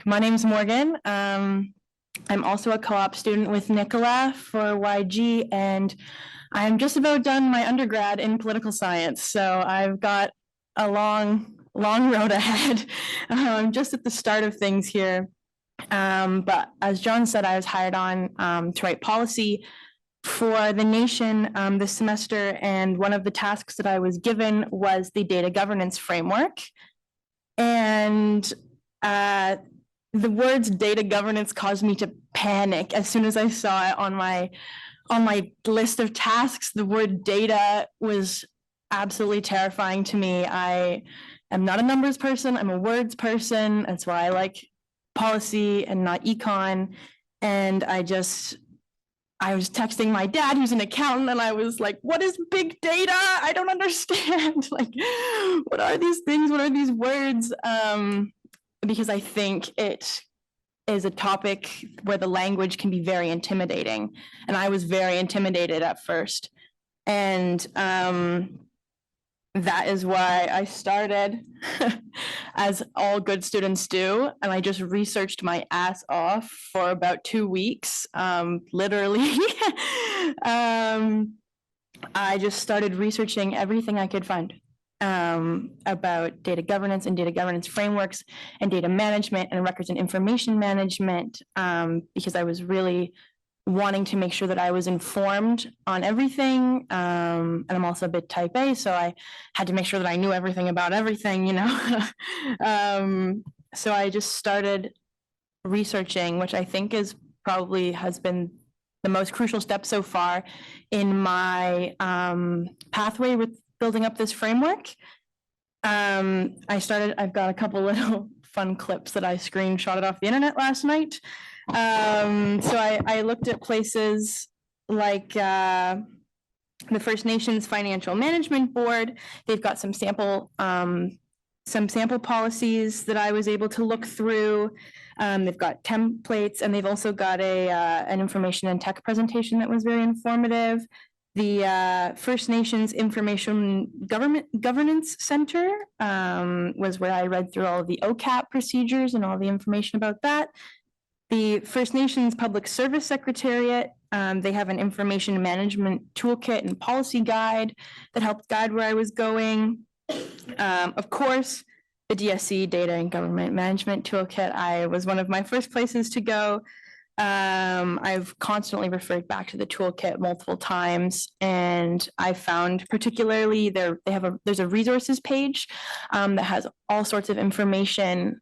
My name's Morgan. I'm also a co-op student with Nicola for YG, and I'm just about done my undergrad in political science. So I've got a long road ahead. I'm just at the start of things here. But as John said, I was hired on to write policy for the nation this semester, and one of the tasks that I was given was the data governance framework. And the words data governance caused me to panic as soon as I saw it on my list of tasks. The word data was absolutely terrifying to me. I am not a numbers person, I'm a words person. That's why I like policy and not econ. And I was texting my dad, who's an accountant, and I was like, what is big data? I don't understand. Like, what are these things? What are these words? Because I think it is a topic where the language can be very intimidating. And I was very intimidated at first. And that is why I started, as all good students do. And I just researched my ass off for about 2 weeks, literally. I just started researching everything I could find about data governance and data governance frameworks and data management and records and information management, because I was really wanting to make sure that I was informed on everything. And I'm also a bit type A, so I had to make sure that I knew everything about everything, you know. So I just started researching, which I think is probably has been the most crucial step so far in my pathway with building up this framework. I've got a couple little fun clips that I screenshotted off the internet last night. So I looked at places like the First Nations Financial Management Board. They've got some sample policies that I was able to look through. They've got templates, and they've also got an information and tech presentation that was very informative. The First Nations Information Governance Center was where I read through all of the OCAP procedures and all the information about that. The First Nations Public Service Secretariat, they have an information management toolkit and policy guide that helped guide where I was going. Of course, the DSC Data and Government Management Toolkit was one of my first places to go. I've constantly referred back to the toolkit multiple times, and I found particularly there's a resources page that has all sorts of information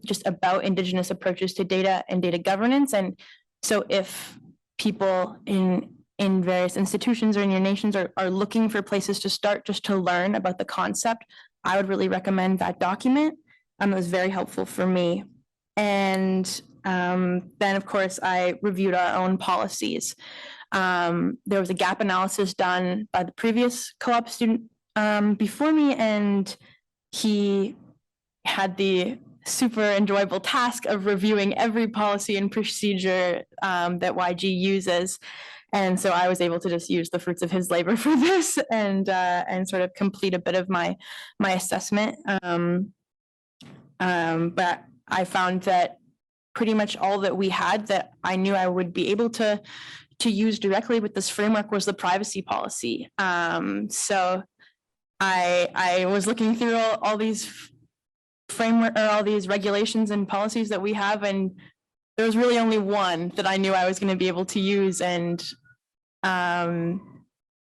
just about Indigenous approaches to data and data governance. And so if people in various institutions or in your nations are looking for places to start just to learn about the concept, I would really recommend that document. It was very helpful for me. And then, of course, I reviewed our own policies. There was a gap analysis done by the previous co-op student before me, and he had the super enjoyable task of reviewing every policy and procedure that YG uses. And so I was able to just use the fruits of his labor for this and sort of complete a bit of my assessment. But I found that pretty much all that we had that I knew I would be able to use directly with this framework was the privacy policy. So I was looking through all these framework or all these regulations and policies that we have, and there was really only one that I knew I was going to be able to use, and it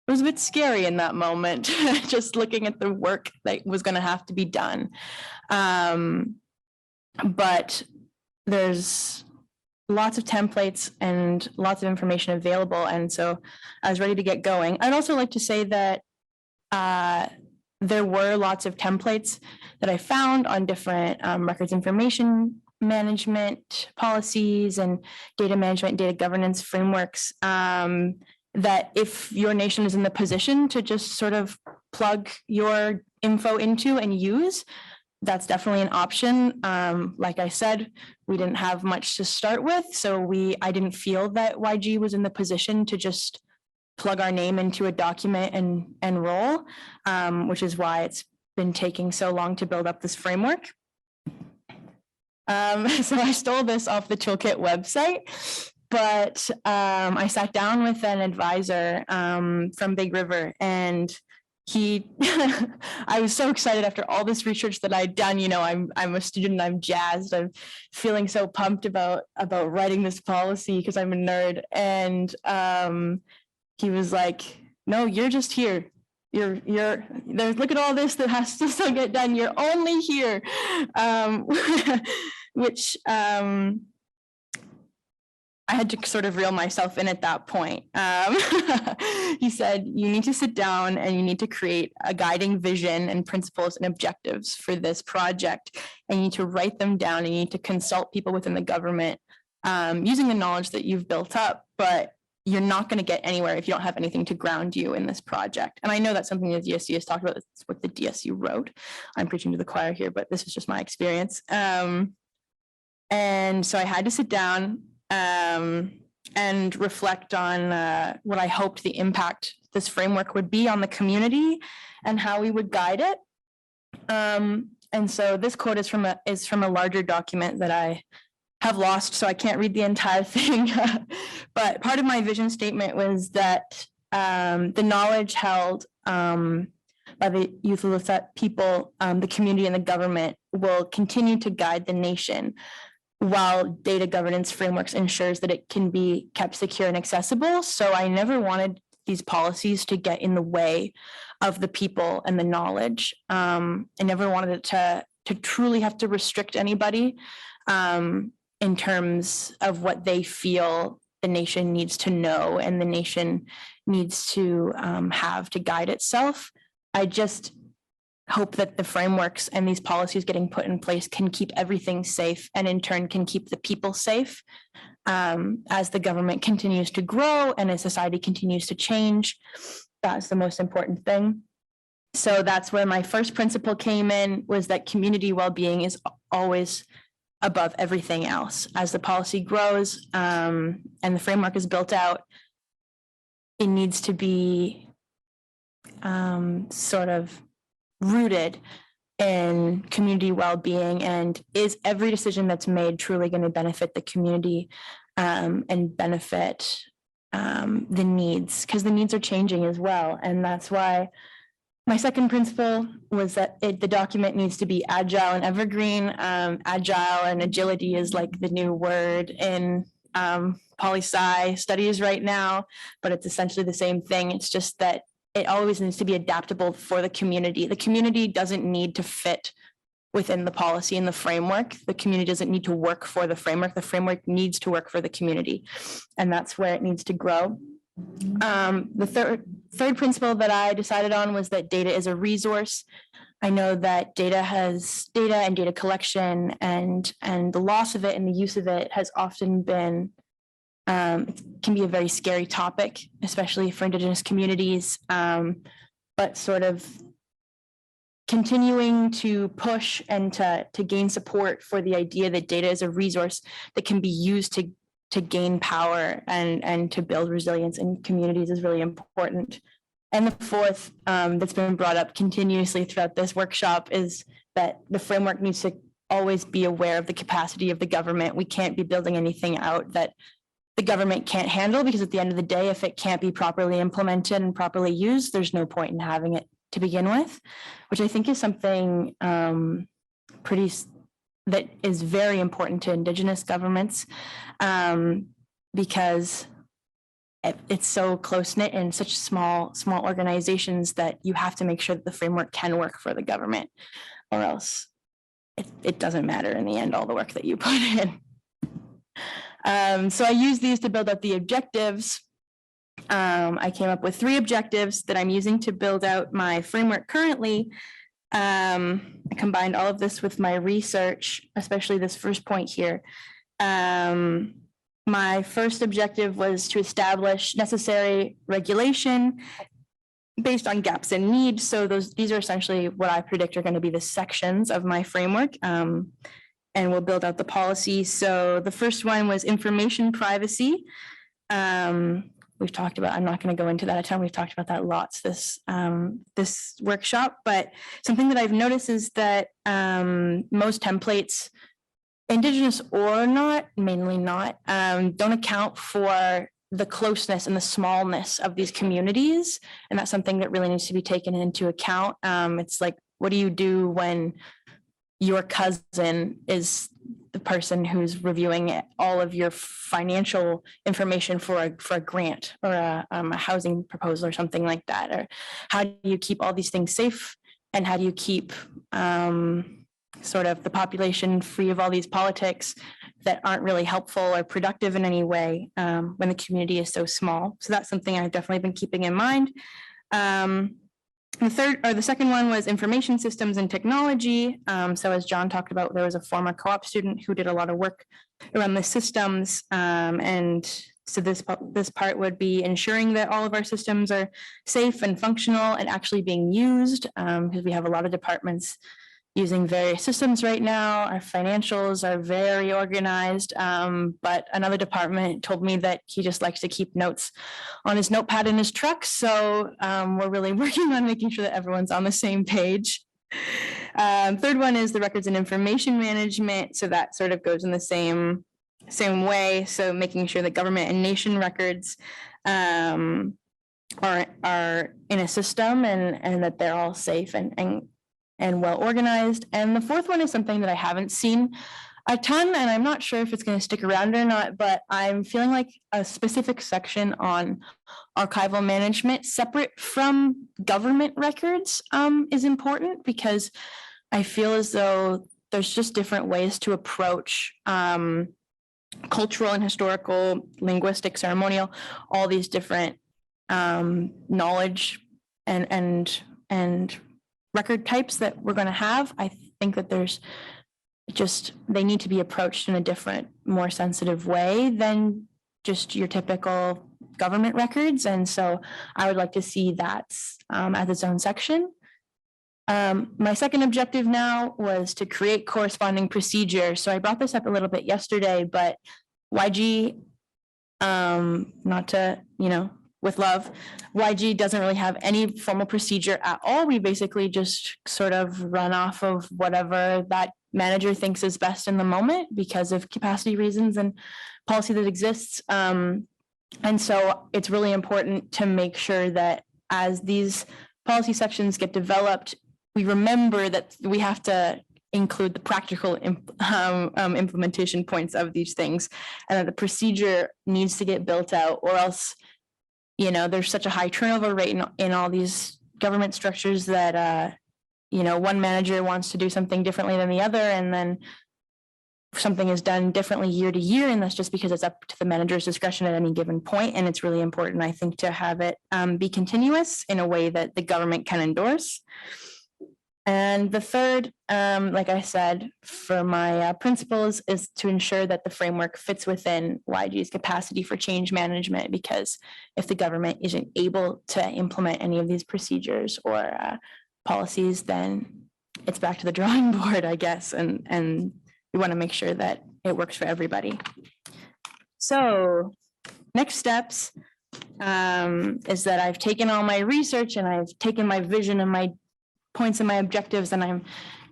was a bit scary in that moment, just looking at the work that was going to have to be done. But there's lots of templates and lots of information available, and so I was ready to get going. I'd also like to say that there were lots of templates that I found on different records information management policies and data management, data governance frameworks, that if your nation is in the position to just sort of plug your info into and use, that's definitely an option. Like I said, we didn't have much to start with, so I didn't feel that YG was in the position to just plug our name into a document and roll, which is why it's been taking so long to build up this framework. So I stole this off the toolkit website, but I sat down with an advisor from Big River, and I was so excited after all this research that I'd done. I'm a student, I'm jazzed, I'm feeling so pumped about writing this policy because I'm a nerd. And he was like, no, you're just here. You're there's, look at all this that has to still get done. You're only here. Which I had to sort of reel myself in at that point. He said, you need to sit down and you need to create a guiding vision and principles and objectives for this project. And you need to write them down, and you need to consult people within the government using the knowledge that you've built up, but you're not going to get anywhere if you don't have anything to ground you in this project. And I know that's something the DSU has talked about. That's what the DSU wrote. I'm preaching to the choir here, but this is just my experience. And so I had to sit down and reflect on what I hoped the impact this framework would be on the community and how we would guide it. And so this quote is from a larger document that I have lost, so I can't read the entire thing. But part of my vision statement was that the knowledge held by the Yuułuʔił្�atḥ people, the community, and the government will continue to guide the nation, while data governance frameworks ensures that it can be kept secure and accessible. So I never wanted these policies to get in the way of the people and the knowledge. I never wanted it to truly have to restrict anybody in terms of what they feel the nation needs to know and the nation needs to have to guide itself. I just hope that the frameworks and these policies getting put in place can keep everything safe, and in turn can keep the people safe as the government continues to grow and as society continues to change. That's the most important thing. So that's where my first principle came in, was that community well-being is always above everything else. As the policy grows and the framework is built out, it needs to be sort of rooted in community well-being, and is every decision that's made truly going to benefit the community and benefit the needs, because the needs are changing as well. And that's why my second principle was that the document needs to be agile and evergreen. Agile and agility is like the new word in poli-sci studies right now, but it's essentially the same thing. It's just that it always needs to be adaptable for the community. The community doesn't need to fit within the policy and the framework. The community doesn't need to work for the framework. The framework needs to work for the community, and that's where it needs to grow. The third principle that I decided on was that data is a resource. I know that data and data collection and the loss of it and the use of it has often been it can be a very scary topic, especially for Indigenous communities, but sort of continuing to push and to gain support for the idea that data is a resource that can be used to gain power and to build resilience in communities is really important. And the fourth that's been brought up continuously throughout this workshop is that the framework needs to always be aware of the capacity of the government. We can't be building anything out that the government can't handle, because at the end of the day, if it can't be properly implemented and properly used, there's no point in having it to begin with, which I think is something that is very important to Indigenous governments, because it's so close-knit and such small organizations that you have to make sure that the framework can work for the government, or else it doesn't matter in the end, all the work that you put in. So I use these to build out the objectives. I came up with 3 objectives that I'm using to build out my framework currently. I combined all of this with my research, especially this first point here. My first objective was to establish necessary regulation based on gaps in need. So these are essentially what I predict are going to be the sections of my framework. And we'll build out the policy. So the first one was information privacy. We've talked about, I'm not going to go into that a ton. We've talked about that lots this workshop, but something that I've noticed is that most templates Indigenous or not, mainly not, don't account for the closeness and the smallness of these communities. And that's something that really needs to be taken into account. It's like, what do you do when your cousin is the person who's reviewing all of your financial information for a grant or a housing proposal or something like that? Or how do you keep all these things safe? And how do you keep sort of the population free of all these politics that aren't really helpful or productive in any way when the community is so small? So that's something I've definitely been keeping in mind. The second one was information systems and technology. So as John talked about, there was a former co-op student who did a lot of work around the systems. And so this part would be ensuring that all of our systems are safe and functional and actually being used, because we have a lot of departments using various systems right now. Our financials are very organized, but another department told me that he just likes to keep notes on his notepad in his truck. So we're really working on making sure that everyone's on the same page. Third one is the records and information management. So that sort of goes in the same way. So making sure that government and nation records are in a system and that they're all safe and well organized. And the fourth one is something that I haven't seen a ton, and I'm not sure if it's going to stick around or not, but I'm feeling like a specific section on archival management separate from government records is important, because I feel as though there's just different ways to approach cultural and historical, linguistic, ceremonial, all these different knowledge and record types that we're going to have. I think that they need to be approached in a different, more sensitive way than just your typical government records. And so I would like to see that as its own section. My second objective now was to create corresponding procedures. So I brought this up a little bit yesterday, but YG, not to, with love, YG doesn't really have any formal procedure at all. We basically just sort of run off of whatever that manager thinks is best in the moment because of capacity reasons and policy that exists. And so it's really important to make sure that as these policy sections get developed, we remember that we have to include the practical implementation points of these things, and that the procedure needs to get built out, or else there's such a high turnover rate in all these government structures that, one manager wants to do something differently than the other, and then something is done differently year to year, and that's just because it's up to the manager's discretion at any given point. And it's really important, I think, to have it be continuous in a way that the government can endorse. And the third, like I said, for my principles is to ensure that the framework fits within YG's capacity for change management, because if the government isn't able to implement any of these procedures or policies, then it's back to the drawing board, I guess, and we want to make sure that it works for everybody. So next steps is that I've taken all my research and I've taken my vision and my points and my objectives, and I'm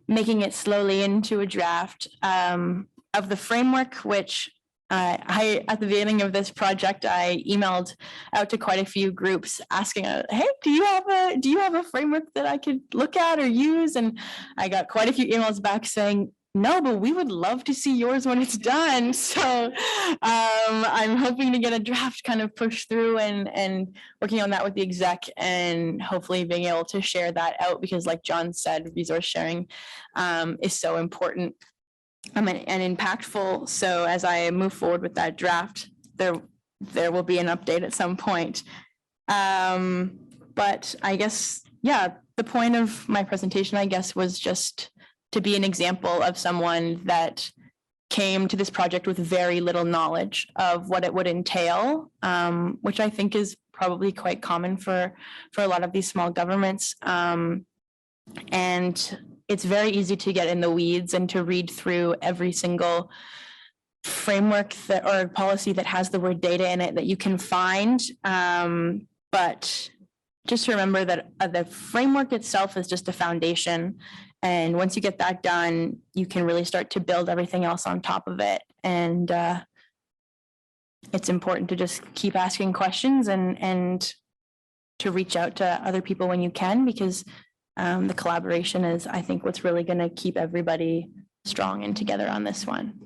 making it slowly into a draft of the framework, which I at the beginning of this project, I emailed out to quite a few groups asking, hey, do you have a framework that I could look at or use? And I got quite a few emails back saying, no, but we would love to see yours when it's done. So I'm hoping to get a draft kind of pushed through and working on that with the exec, and hopefully being able to share that out, because like John said, resource sharing is so important and impactful. So as I move forward with that draft, there will be an update at some point. But I guess, yeah, the point of my presentation, I guess, was just to be an example of someone that came to this project with very little knowledge of what it would entail, which I think is probably quite common for a lot of these small governments. And it's very easy to get in the weeds and to read through every single framework or policy that has the word data in it that you can find. But just remember that the framework itself is just a foundation, And once you get that done, you can really start to build everything else on top of it. And it's important to just keep asking questions and to reach out to other people when you can, because the collaboration is, I think, what's really going to keep everybody strong and together on this one.